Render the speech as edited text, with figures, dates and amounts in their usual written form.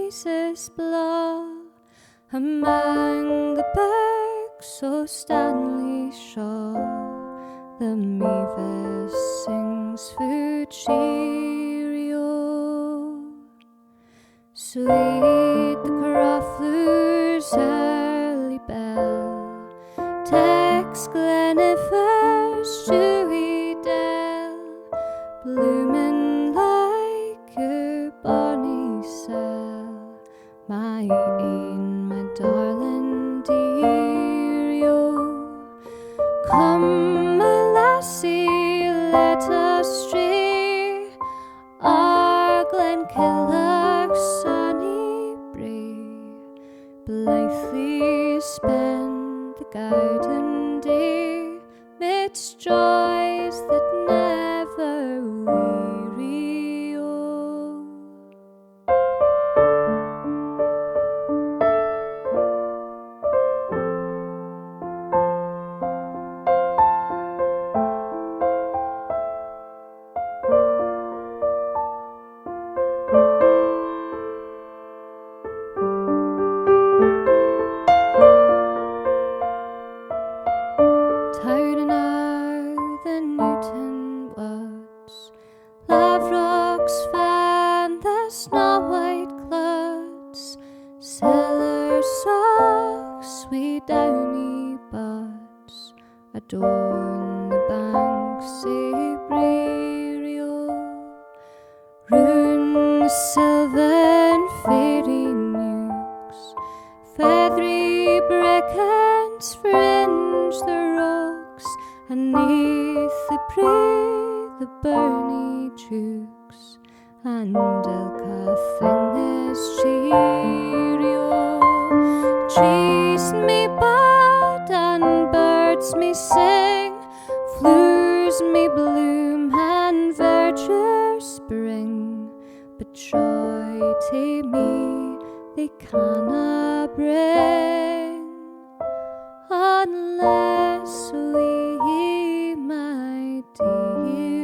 breezes blow among the bergs o' Stanley Shaw. The mavis sings for cheerio. Sweet the crawflur's early bell takes Glennifer's dewy dell, bloomin' like your bonny cell, my ain, my darling deario. Come, my lassie, let us stray our Glenkillar's sunny brae, blithely spend the garden day midst joys that never weary. Oh, tired now the Newton woods, Lavrocks fan the snow-white clouds, cellar socks, sweet downy buds, adorn the banks of Breerio. Rune the sylvan fairy nukes, feathery brackens fringe the rocks, and neath the prey the burnie jukes, and ilka thing is cheerio. Trees me bud and birds me sing, flowers me bloom and verdure spring, but joy to me they canna bring unless we, my dear,